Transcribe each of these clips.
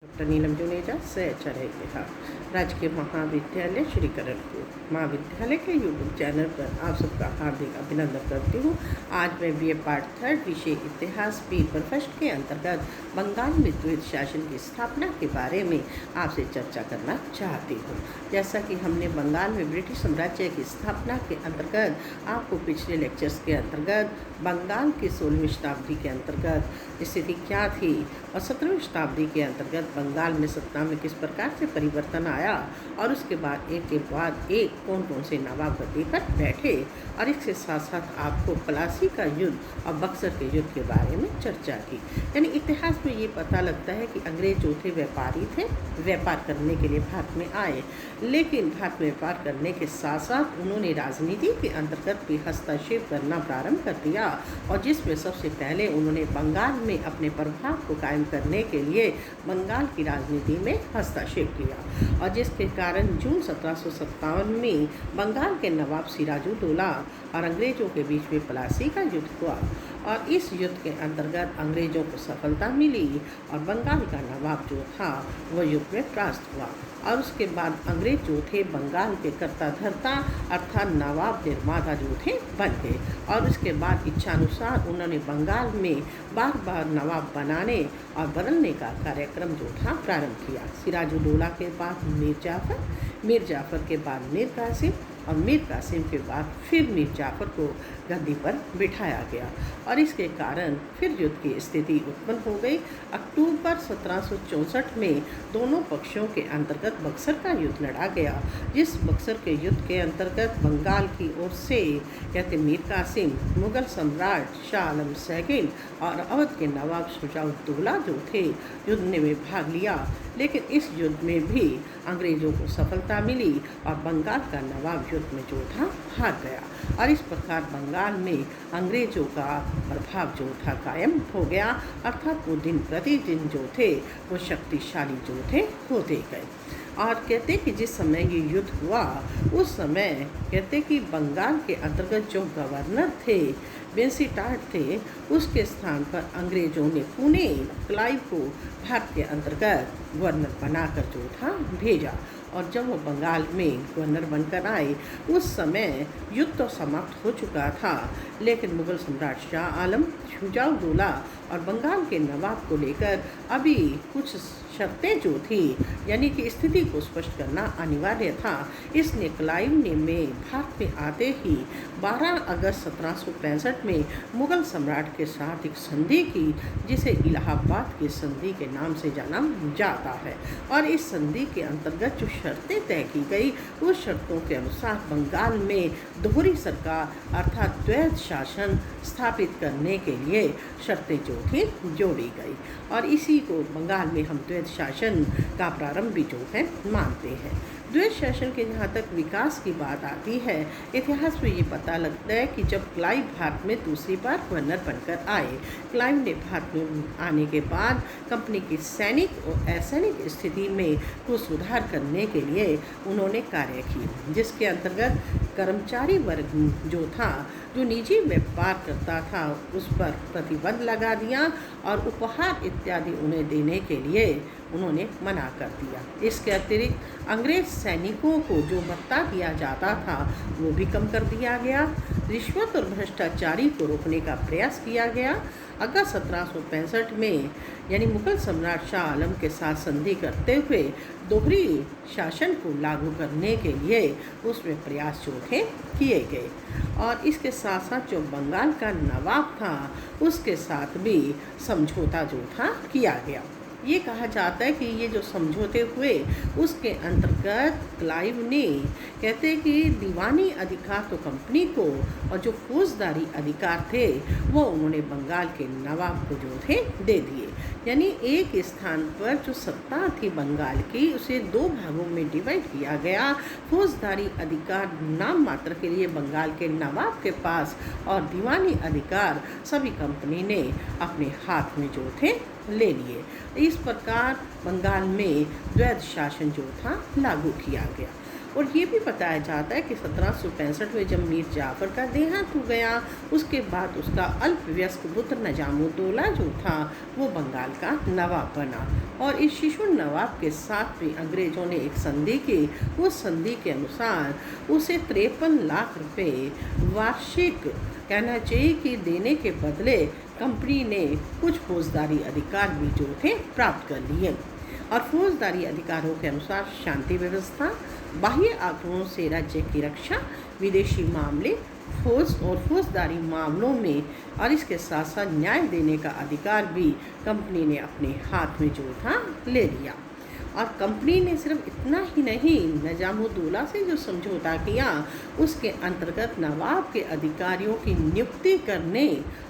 Doctor नीलम जुनेजा से चढ़ेगा राजकीय महाविद्यालय श्री करणपुर महाविद्यालय के यूट्यूब चैनल पर आप सबका हार्दिक अभिनंदन करती हूँ। आज मैं बीए पार्ट 3 विषय इतिहास पेपर फर्स्ट के अंतर्गत बंगाल में द्वैत शासन की स्थापना के बारे में आपसे चर्चा करना चाहती हूँ। जैसा कि हमने बंगाल में ब्रिटिश साम्राज्य की स्थापना के अंतर्गत आपको पिछले लेक्चर्स के अंतर्गत बंगाल की 16वीं शताब्दी के अंतर्गत स्थिति क्या थी और 17वीं शताब्दी के अंतर्गत बंगाल में सत्ता में किस प्रकार से परिवर्तन आया और उसके बाद एक के बाद एक कौन कौन से नवाब गद्दी पर बैठे, और इसके साथ साथ आपको प्लासी का युद्ध और बक्सर के युद्ध के बारे में चर्चा की। यानी इतिहास में ये पता लगता है कि अंग्रेज जो थे व्यापारी थे, व्यापार करने के लिए भारत में आए, लेकिन भारत में व्यापार करने के साथ साथ उन्होंने राजनीति के अंतर्गत भी हस्तक्षेप करना प्रारंभ कर दिया, और जिसमें सबसे पहले उन्होंने बंगाल में अपने प्रभाव को कायम करने के लिए बंगाल की राजनीति में हस्तक्षेप किया, और जिसके कारण जून 1757 में बंगाल के नवाब सिराजुद्दौला और अंग्रेजों के बीच में प्लासी का युद्ध हुआ, और इस युद्ध के अंतर्गत अंग्रेजों को सफलता मिली और बंगाल का नवाब जो था वह युद्ध में परास्त हुआ। और उसके बाद अंग्रेज जो थे बंगाल के कर्ता धर्ता अर्थात नवाब निर्माता जो थे बन गए, और उसके बाद इच्छानुसार उन्होंने बंगाल में बार बार नवाब बनाने और बदलने का कार्यक्रम जो था प्रारंभ किया। सिराजुद्दौला के बाद मीर जाफर के बाद मीर कासिम और मीर कासिम के बाद फिर मीर जाफर को गद्दी पर बिठाया गया, और इसके कारण फिर युद्ध की स्थिति उत्पन्न हो गई। अक्टूबर 1764 में दोनों पक्षों के अंतर्गत बक्सर का युद्ध लड़ा गया, जिस बक्सर के युद्ध के अंतर्गत बंगाल की ओर से कहते मीर कासिम, मुगल सम्राट शाह आलम सेकंड और अवध के नवाब शुजाउद्दौला जो थे युद्ध में भाग लिया, लेकिन इस युद्ध में भी अंग्रेजों को सफलता मिली और बंगाल का नवाब युद्ध में जो था हार गया, और इस प्रकार बंगाल में अंग्रेजों का प्रभाव जो था कायम हो गया, अर्थात वो दिन प्रतिदिन जो थे वो शक्तिशाली जो थे होते गए। और कहते कि जिस समय ये युद्ध हुआ उस समय कहते कि बंगाल के अंतर्गत जो गवर्नर थे बेंसीटाट थे, उसके स्थान पर अंग्रेजों ने पुणे क्लाइव को भारत के अंतर्गत गवर्नर बनाकर जो था भेजा, और जब वो बंगाल में गवर्नर बनकर आए उस समय युद्ध तो समाप्त हो चुका था, लेकिन मुगल सम्राट शाह आलम, शुजाउद्दौला और बंगाल के नवाब को लेकर अभी कुछ शर्तें जो थी, यानी कि स्थिति को स्पष्ट करना अनिवार्य था। इसने क्लाइव ने में भारत में आते ही 12 अगस्त 1765 में मुगल सम्राट के साथ एक संधि की, जिसे इलाहाबाद की संधि के नाम से जाना जाता है, और इस संधि के अंतर्गत जो शर्तें तय की गई उस शर्तों के अनुसार बंगाल में दोहरी सरकार अर्थात द्वैत शासन स्थापित करने के लिए शर्तें जो थी जोड़ी गई, और इसी को बंगाल में हम द्वैत शासन का प्रारंभ भी जो है मानते हैं। द्वैत शासन के जहाँ तक विकास की बात आती है, इतिहास में ये पता लगता है कि जब क्लाइव भारत में दूसरी बार गवर्नर बनकर आए, क्लाइव ने भारत में आने के बाद कंपनी की सैनिक और असैनिक स्थिति में को सुधार करने के लिए उन्होंने कार्य किए, जिसके अंतर्गत कर्मचारी वर्ग जो था, जो निजी व्यापार करता था, उस पर प्रतिबंध लगा दिया और उपहार इत्यादि उन्हें देने के लिए उन्होंने मना कर दिया। इसके अतिरिक्त अंग्रेज सैनिकों को जो भत्ता दिया जाता था वो भी कम कर दिया गया। रिश्वत और भ्रष्टाचारी को रोकने का प्रयास किया गया। अगस्त 1765 में यानी मुगल सम्राट शाह आलम के साथ संधि करते हुए दोहरी शासन को लागू करने के लिए उसमें प्रयास जो थे किए गए, और इसके साथ साथ जो बंगाल का नवाब था उसके साथ भी समझौता जो था किया गया। ये कहा जाता है कि ये जो समझौते हुए उसके अंतर्गत क्लाइव ने कहते हैं कि दीवानी अधिकार तो कंपनी को और जो फौजदारी अधिकार थे वो उन्होंने बंगाल के नवाब को जो थे दे दिए, यानी एक स्थान पर जो सत्ता थी बंगाल की उसे 2 भागों में डिवाइड किया गया। फौजदारी अधिकार नाम मात्र के लिए बंगाल के नवाब के पास और दीवानी अधिकार सभी कंपनी ने अपने हाथ में जो थे ले लिए। इस प्रकार बंगाल में द्वैत शासन जो था लागू किया गया। और ये भी बताया जाता है कि 1765 में जब मीर जाफ़र का देहांत हो गया, उसके बाद उसका अल्पवयस्क पुत्र निजामुद्दौला जो था वो बंगाल का नवाब बना और इस शिशु नवाब के साथ भी अंग्रेज़ों ने एक संधि की। उस संधि के अनुसार उसे 53 लाख रुपए वार्षिक कहना चाहिए कि देने के बदले कंपनी ने कुछ फौजदारी अधिकार भी जो थे प्राप्त कर लिए और फौजदारी अधिकारों के अनुसार शांति व्यवस्था, बाह्य आक्रमणों से राज्य की रक्षा, विदेशी मामले, फौज और फौजदारी मामलों में और इसके साथ साथ न्याय देने का अधिकार भी कंपनी ने अपने हाथ में जो था ले लिया। और कंपनी ने सिर्फ इतना ही नहीं, निजामुद्दौला से जो समझौता किया उसके अंतर्गत नवाब के अधिकारियों की नियुक्ति करने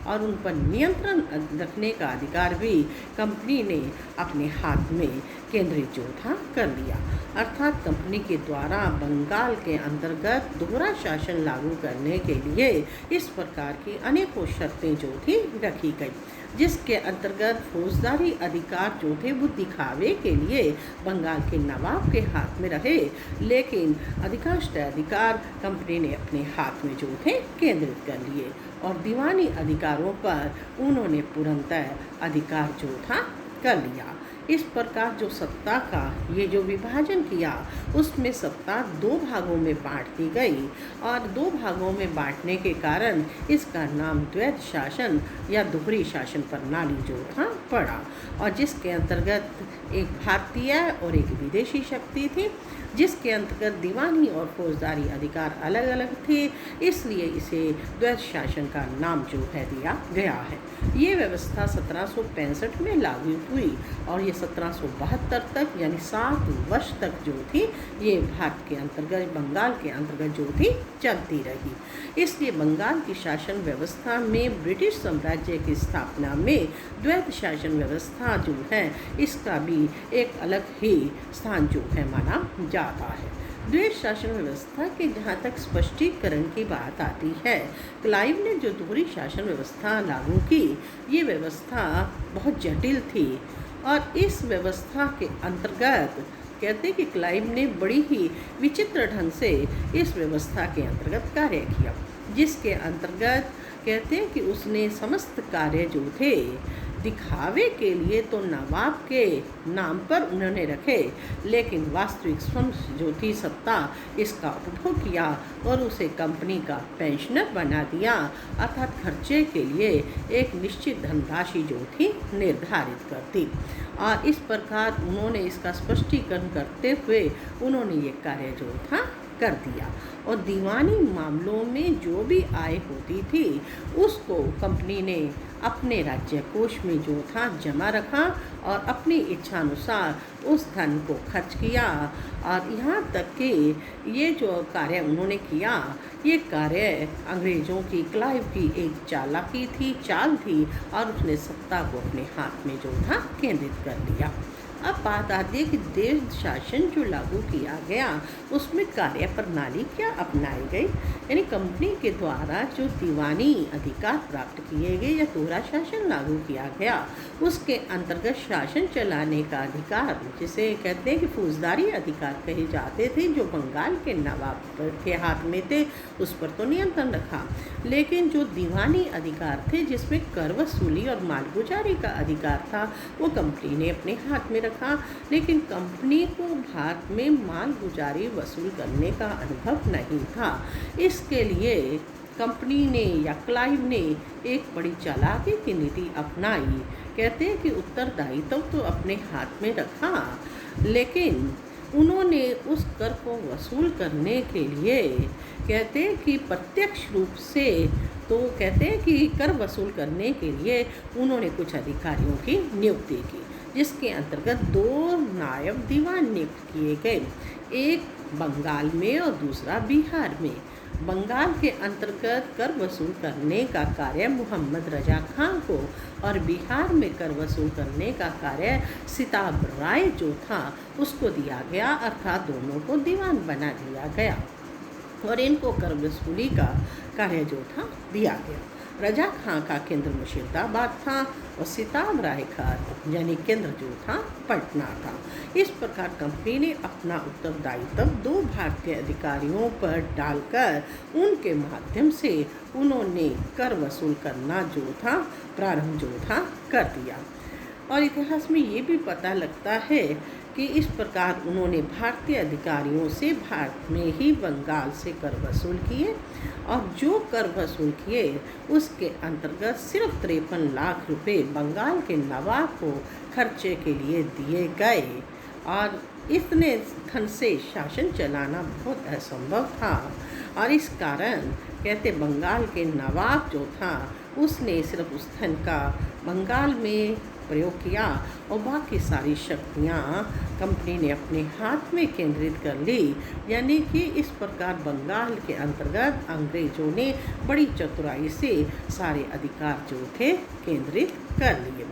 और उन पर नियंत्रण रखने का अधिकार भी कंपनी ने अपने हाथ में केंद्रित जो था कर लिया। अर्थात कंपनी के द्वारा बंगाल के अंतर्गत दोहरा शासन लागू करने के लिए इस प्रकार की अनेकों शर्तें जो थी रखी गई, जिसके अंतर्गत फौजदारी अधिकार जो थे वो दिखावे के लिए बंगाल के नवाब के हाथ में रहे, लेकिन अधिकांश अधिकार कंपनी ने अपने हाथ में जो थे केंद्रित कर लिए और दीवानी अधिकारों पर उन्होंने पूर्णतः अधिकार जो था कर लिया। इस प्रकार जो सत्ता का ये जो विभाजन किया उसमें सत्ता दो भागों में बांट दी गई और दो भागों में बांटने के कारण इसका नाम द्वैध शासन या दोहरी शासन प्रणाली जो था पड़ा और जिसके अंतर्गत एक भारतीय और एक विदेशी शक्ति थी, जिसके अंतर्गत दीवानी और फौजदारी अधिकार अलग अलग थे, इसलिए इसे द्वैध शासन का नाम जो है दिया गया है। ये व्यवस्था 1765 में लागू हुई और ये 1772 तक यानी 7 वर्ष तक जो थी ये भारत के अंतर्गत बंगाल के अंतर्गत जो थी चलती रही। इसलिए बंगाल की शासन व्यवस्था में ब्रिटिश साम्राज्य की स्थापना में द्वैध शासन व्यवस्था जो है इसका भी एक अलग ही स्थान जो है माना जाता है। द्वैध शासन व्यवस्था के जहाँ तक स्पष्टीकरण की बात आती है, क्लाइव ने जो दोहरी शासन व्यवस्था लागू की ये व्यवस्था बहुत जटिल थी और इस व्यवस्था के अंतर्गत कहते हैं कि क्लाइव ने बड़ी ही विचित्र ढंग से इस व्यवस्था के अंतर्गत कार्य किया, जिसके अंतर्गत कहते हैं कि उसने समस्त कार्य जो थे दिखावे के लिए तो नवाब के नाम पर उन्होंने रखे, लेकिन वास्तविक स्वयं जो थी सत्ता इसका उपभोग किया और उसे कंपनी का पेंशनर बना दिया, अर्थात खर्चे के लिए एक निश्चित धनराशि जो थी निर्धारित कर दी और इस प्रकार उन्होंने इसका स्पष्टीकरण करते हुए उन्होंने ये कार्य जो था कर दिया और दीवानी मामलों में जो भी आय होती थी उसको कंपनी ने अपने राज्य कोष में जो था जमा रखा और अपनी इच्छानुसार उस धन को खर्च किया और यहाँ तक कि ये जो कार्य उन्होंने किया ये कार्य अंग्रेज़ों की क्लाइव की एक चाल थी और उसने सत्ता को अपने हाथ में जो था केंद्रित कर लिया। अब बात आती है कि द्वैध शासन जो लागू किया गया उसमें कार्य प्रणाली क्या अपनाई गई, यानी कंपनी के द्वारा जो दीवानी अधिकार प्राप्त किए गए या दोहरा शासन लागू किया गया उसके अंतर्गत शासन चलाने का अधिकार जिसे कहते हैं कि फौजदारी अधिकार कहे जाते थे जो बंगाल के नवाब के हाथ में थे उस पर तो नियंत्रण रखा, लेकिन जो दीवानी अधिकार थे जिसमें कर वसूली और मालगुजारी का अधिकार था वो कंपनी ने अपने हाथ में रखा, लेकिन कंपनी को भारत में मालगुजारी वसूल करने का अनुभव नहीं था। इसके लिए कंपनी ने या क्लाइव ने एक बड़ी चालाकी की नीति अपनाई। कहते हैं कि उत्तरदायित्व तो अपने हाथ में रखा, लेकिन उन्होंने उस कर को वसूल करने के लिए कहते हैं कि प्रत्यक्ष रूप से तो कहते हैं कि कर वसूल करने के लिए उन्होंने कुछ अधिकारियों की नियुक्ति की, जिसके अंतर्गत 2 नायब दीवान नियुक्त किए गए, एक बंगाल में और दूसरा बिहार में। बंगाल के अंतर्गत कर वसूल करने का कार्य मोहम्मद रजा खां को और बिहार में कर वसूल करने का कार्य सिताब राय जो था उसको दिया गया, अर्थात दोनों को दीवान बना दिया गया और इनको कर वसूली का कार्य जो था दिया गया। रजा खां का केंद्र मुर्शिदाबाद था और सिताब राय का यानी केंद्र जो था पटना था। इस प्रकार कंपनी ने अपना उत्तरदायित्व 2 भारतीय अधिकारियों पर डालकर उनके माध्यम से उन्होंने कर वसूल करना जो था प्रारंभ जो था कर दिया। और इतिहास में ये भी पता लगता है कि इस प्रकार उन्होंने भारतीय अधिकारियों से भारत में ही बंगाल से कर वसूल किए और जो कर वसूल किए उसके अंतर्गत सिर्फ 53 लाख रुपए बंगाल के नवाब को खर्चे के लिए दिए गए और इतने धन से शासन चलाना बहुत असंभव था। और इस कारण कहते बंगाल के नवाब जो था उसने सिर्फ उस धन का बंगाल में प्रयोग किया और बाकी सारी शक्तियाँ कंपनी ने अपने हाथ में केंद्रित कर ली। यानी कि इस प्रकार बंगाल के अंतर्गत अंग्रेजों ने बड़ी चतुराई से सारे अधिकार जो थे केंद्रित कर लिए।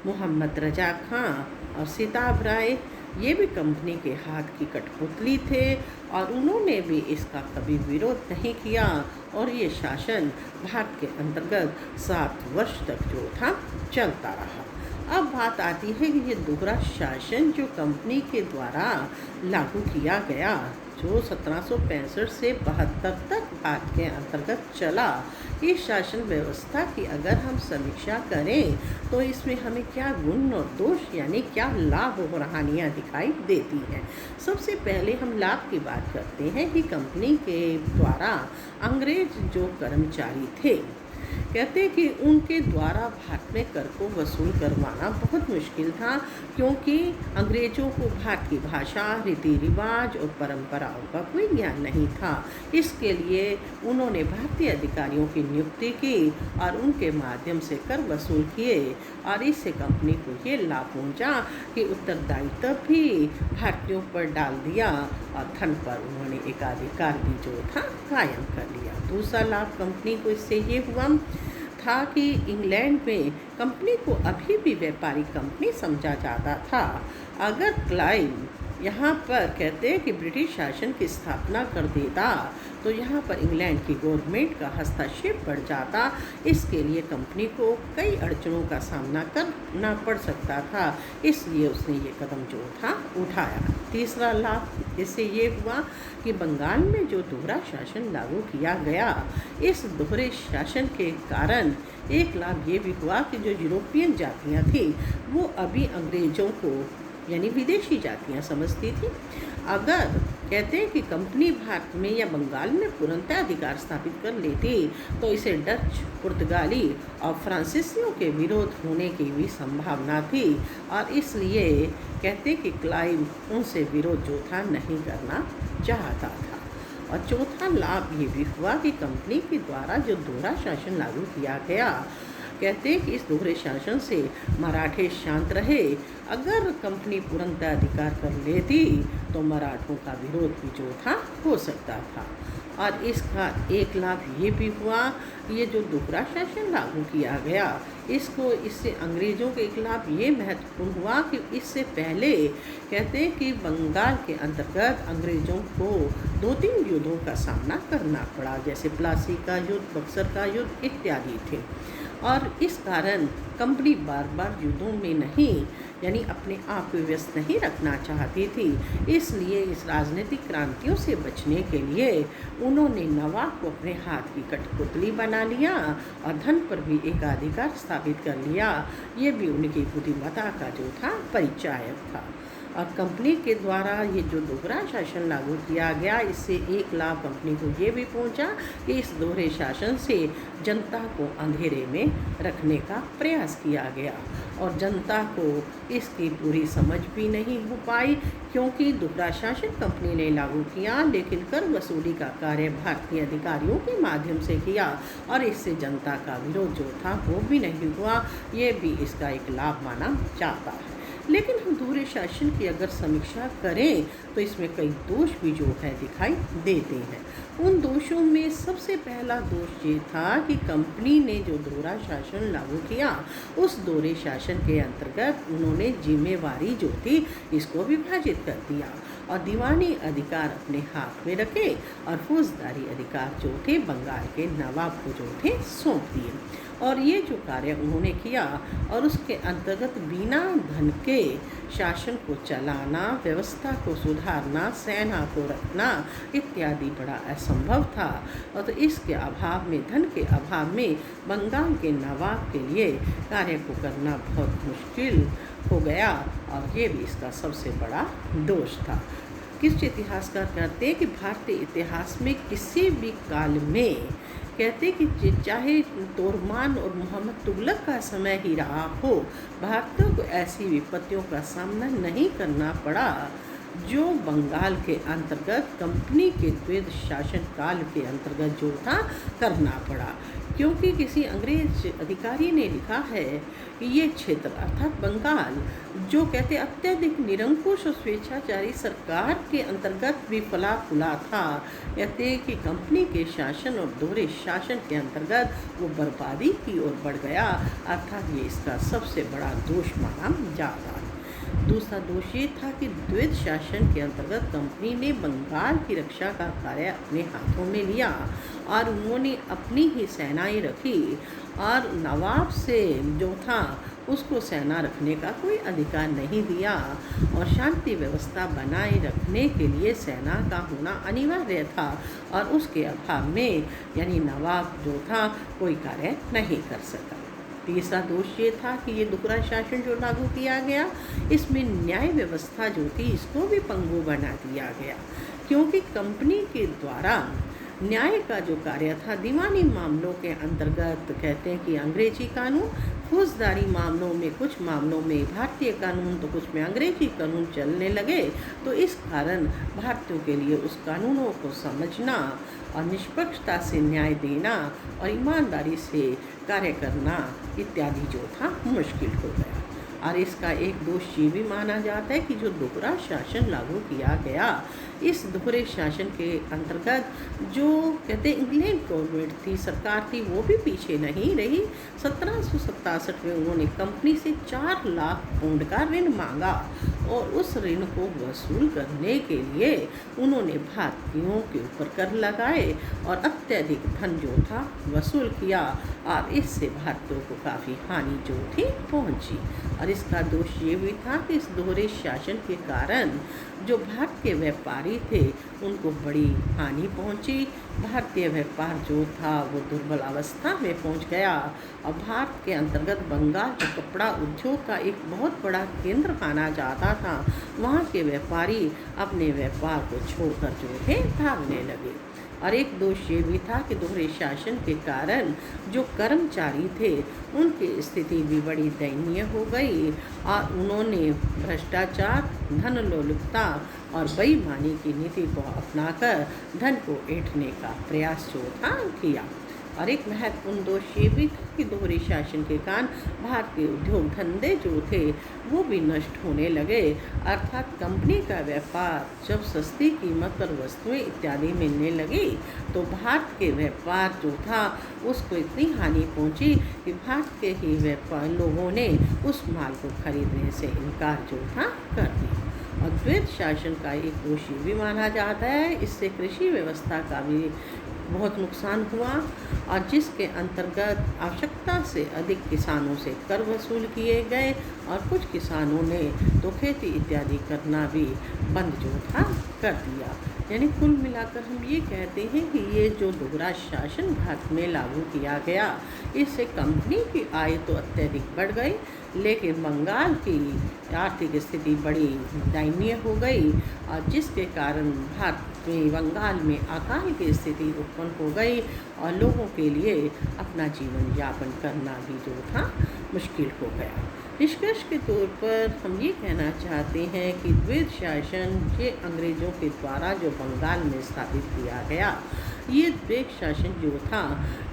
मोहम्मद रजा खां और सिताब राय ये भी कंपनी के हाथ की कठपुतली थे और उन्होंने भी इसका कभी विरोध नहीं किया और ये शासन भारत के अंतर्गत 7 वर्ष तक जो था चलता रहा। अब बात आती है कि ये दोहरा शासन जो कंपनी के द्वारा लागू किया गया जो 1765 से 72 तक भारत के अंतर्गत चला, इस शासन व्यवस्था की अगर हम समीक्षा करें तो इसमें हमें क्या गुण और दोष यानी क्या लाभ और हानियाँ दिखाई देती हैं। सबसे पहले हम लाभ की बात करते हैं कि कंपनी के द्वारा अंग्रेज जो कर्मचारी थे कहते कि उनके द्वारा भारत में कर को वसूल करवाना बहुत मुश्किल था क्योंकि अंग्रेज़ों को भारत की भाषा रीति रिवाज और परंपराओं का कोई ज्ञान नहीं था। इसके लिए उन्होंने भारतीय अधिकारियों की नियुक्ति की और उनके माध्यम से कर वसूल किए और इससे कंपनी को ये लाभ पहुंचा कि उत्तरदायित्व भी भारतीयों पर डाल दिया और धन पर उन्होंने एकाधिकार भी जो था कायम कर लिया। दूसरा लाभ कंपनी को इससे ये हुआ था कि इंग्लैंड में कंपनी को अभी भी व्यापारिक कंपनी समझा जाता था। अगर क्लाइव यहाँ पर कहते हैं कि ब्रिटिश शासन की स्थापना कर देता तो यहाँ पर इंग्लैंड की गवर्नमेंट का हस्तक्षेप बढ़ जाता। इसके लिए कंपनी को कई अड़चनों का सामना करना पड़ सकता था, इसलिए उसने ये कदम जो था उठाया। तीसरा लाभ इससे ये हुआ कि बंगाल में जो दोहरा शासन लागू किया गया, इस दोहरे शासन के कारण एक लाभ ये भी हुआ कि जो यूरोपियन जातियाँ थी वो अभी अंग्रेज़ों को यानी विदेशी जातियाँ समझती थी। अगर कहते हैं कि कंपनी भारत में या बंगाल में पूर्णतः अधिकार स्थापित कर लेती तो इसे डच, पुर्तगाली और फ्रांसीसियों के विरोध होने की भी संभावना थी और इसलिए कहते कि क्लाइव उनसे विरोध जो था नहीं करना चाहता था। और चौथा लाभ ये भी हुआ कि कंपनी के द्वारा जो दोहरा शासन लागू किया गया, कहते हैं कि इस दोहरे शासन से मराठे शांत रहे। अगर कंपनी पूर्णतः अधिकार कर लेती तो मराठों का विरोध भी जो था हो सकता था। और इसका एक लाभ ये भी हुआ कि ये जो दोहरा शासन लागू किया गया इससे अंग्रेज़ों के एक लाभ ये महत्वपूर्ण हुआ कि इससे पहले कहते हैं कि बंगाल के अंतर्गत अंग्रेज़ों को 2-3 युद्धों का सामना करना पड़ा, जैसे प्लासी का युद्ध, बक्सर का युद्ध इत्यादि थे। और इस कारण कंपनी बार बार युद्धों में नहीं यानी अपने आप को व्यस्त नहीं रखना चाहती थी। इसलिए इस राजनीतिक क्रांतियों से बचने के लिए उन्होंने नवाब को अपने हाथ की कठपुतली बना लिया और धन पर भी एकाधिकार स्थापित कर लिया। ये भी उनकी बुद्धिमत्ता का जो था परिचायक था। और कंपनी के द्वारा ये जो दोहरा शासन लागू किया गया, इससे एक लाभ कंपनी को ये भी पहुंचा कि इस दोहरे शासन से जनता को अंधेरे में रखने का प्रयास किया गया और जनता को इसकी पूरी समझ भी नहीं हो पाई क्योंकि दोहरा शासन कंपनी ने लागू किया लेकिन कर वसूली का कार्य भारतीय अधिकारियों के माध्यम से किया और इससे जनता का विरोध जो था वो भी नहीं हुआ। ये भी इसका एक लाभ माना जाता है। लेकिन हम दोहरे शासन की अगर समीक्षा करें तो इसमें कई दोष भी जो है दिखाई देते हैं। उन दोषों में सबसे पहला दोष ये था कि कंपनी ने जो दोहरा शासन लागू किया, उस दोहरे शासन के अंतर्गत उन्होंने जिम्मेवारी जो थी इसको विभाजित कर दिया और दीवानी अधिकार अपने हाथ में रखे और फौजदारी अधिकार जो थे बंगाल के नवाब को जो थे सौंप दिए। और ये जो कार्य उन्होंने किया और उसके अंतर्गत बिना धन के शासन को चलाना, व्यवस्था को सुधारना, सेना को रखना इत्यादि बड़ा असंभव था। और तो इसके अभाव में, धन के अभाव में बंगाल के नवाब के लिए कार्य को करना बहुत मुश्किल हो गया और ये भी इसका सबसे बड़ा दोष था। किस इतिहासकार कहते हैं कि भारतीय इतिहास में किसी भी काल में कहते कि चाहे तोरमान और मोहम्मद तुगलक का समय ही रहा हो, भारतीयों को ऐसी विपत्तियों का सामना नहीं करना पड़ा जो बंगाल के अंतर्गत कंपनी के द्वैध शासन काल के अंतर्गत जो था करना पड़ा। क्योंकि किसी अंग्रेज अधिकारी ने लिखा है कि ये क्षेत्र अर्थात बंगाल जो कहते अत्यधिक निरंकुश और स्वेच्छाचारी सरकार के अंतर्गत भी फला फूला था, कहते कि कंपनी के शासन और दोहरे शासन के अंतर्गत वो बर्बादी की ओर बढ़ गया, अर्थात ये इसका सबसे बड़ा दोष माना जाता है। दूसरा दोष ये था कि द्वैध शासन के अंतर्गत कंपनी ने बंगाल की रक्षा का कार्य अपने हाथों में लिया और उन्होंने अपनी ही सेनाएं रखी और नवाब से जो था उसको सेना रखने का कोई अधिकार नहीं दिया और शांति व्यवस्था बनाए रखने के लिए सेना का होना अनिवार्य था और उसके अभाव में यानी नवाब जो था कोई कार्य नहीं कर सका। तीसरा दोष ये था कि ये दोहरा शासन जो लागू किया गया, इसमें न्याय व्यवस्था जो थी इसको भी पंगु बना दिया गया, क्योंकि कंपनी के द्वारा न्याय का जो कार्य था दीवानी मामलों के अंतर्गत कहते हैं कि अंग्रेजी कानून, फौजदारी मामलों में कुछ मामलों में भारतीय कानून तो कुछ में अंग्रेजी कानून चलने लगे, तो इस कारण भारतीयों के लिए उस कानूनों को समझना और निष्पक्षता से न्याय देना और ईमानदारी से कार्य करना इत्यादि जो था मुश्किल हो गया। और इसका एक दोष ये भी माना जाता है कि जो दोहरा शासन लागू किया गया, इस दोहरे शासन के अंतर्गत जो कहते इंग्लैंड गवर्नमेंट थी, सरकार थी, वो भी पीछे नहीं रही। 1767 में उन्होंने कंपनी से 4 लाख पाउंड का ऋण मांगा और उस ऋण को वसूल करने के लिए उन्होंने भारतीयों के ऊपर कर लगाए और अत्यधिक धन जो था वसूल किया और इससे भारतीयों को काफ़ी हानि जो थी पहुंची। और इसका दोष ये भी था कि इस दोहरे शासन के कारण जो भारत के व्यापारी थे उनको बड़ी हानि पहुंची। भारतीय व्यापार जो था वो दुर्बल अवस्था में पहुंच गया और भारत के अंतर्गत बंगाल जो कपड़ा उद्योग का एक बहुत बड़ा केंद्र माना जाता था, वहाँ के व्यापारी अपने व्यापार को छोड़कर जो थे भागने लगे। और एक दोष ये भी था कि दोहरे शासन के कारण जो कर्मचारी थे उनकी स्थिति भी बड़ी दयनीय हो गई और उन्होंने भ्रष्टाचार, धन लोलुपता और बेईमानी की नीति को अपनाकर धन को ऐंठने का प्रयास जो था किया। और एक महत्वपूर्ण दोष ये भी था कि दोहरे शासन के कारण भारत के उद्योग धंधे जो थे वो भी नष्ट होने लगे, अर्थात कंपनी का व्यापार जब सस्ती कीमत पर वस्तुएं इत्यादि मिलने लगी तो भारत के व्यापार जो था उसको इतनी हानि पहुंची कि भारत के ही व्यापार लोगों ने उस माल को खरीदने से इनकार जो था कर दिया। और द्वैध शासन का एक दोष ये भी माना जाता है, इससे कृषि व्यवस्था का भी बहुत नुकसान हुआ और जिसके अंतर्गत आवश्यकता से अधिक किसानों से कर वसूल किए गए और कुछ किसानों ने तो खेती इत्यादि करना भी बंद जो था कर दिया। यानी कुल मिलाकर हम ये कहते हैं कि ये जो दोहरा शासन भारत में लागू किया गया, इससे कंपनी की आय तो अत्यधिक बढ़ गई, लेकिन बंगाल की आर्थिक स्थिति बड़ी दयनीय हो गई और जिसके कारण भारत में बंगाल में अकाल की स्थिति उत्पन्न हो गई और लोगों के लिए अपना जीवन यापन करना भी जो था मुश्किल हो गया। निष्कर्ष के तौर पर हम ये कहना चाहते हैं कि द्वैध शासन ये अंग्रेज़ों के द्वारा जो बंगाल में स्थापित किया गया, ये द्वैध शासन जो था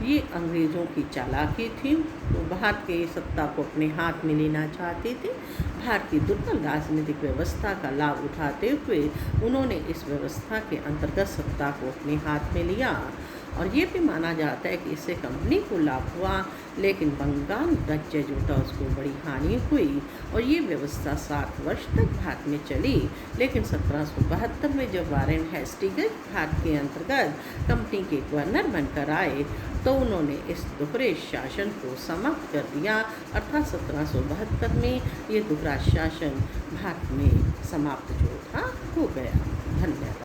ये अंग्रेज़ों की चालाकी थी। तो भारत के सत्ता को अपने हाथ में लेना चाहते थे। भारत की दुर्बल राजनीतिक व्यवस्था का लाभ उठाते हुए उन्होंने इस व्यवस्था के अंतर्गत सत्ता को अपने हाथ में लिया और ये भी माना जाता है कि इससे कंपनी को लाभ हुआ, लेकिन बंगाल राज्य जो था उसको बड़ी हानि हुई और ये व्यवस्था 7 वर्ष तक भारत में चली। लेकिन 1772 में जब वारेन हेस्टिंग्स भारत के अंतर्गत कंपनी के गवर्नर बनकर आए तो उन्होंने इस दोहरे शासन को समाप्त कर दिया, अर्थात 1772 में ये दोहरा शासन भारत में समाप्त जो था हो गया। धन्यवाद।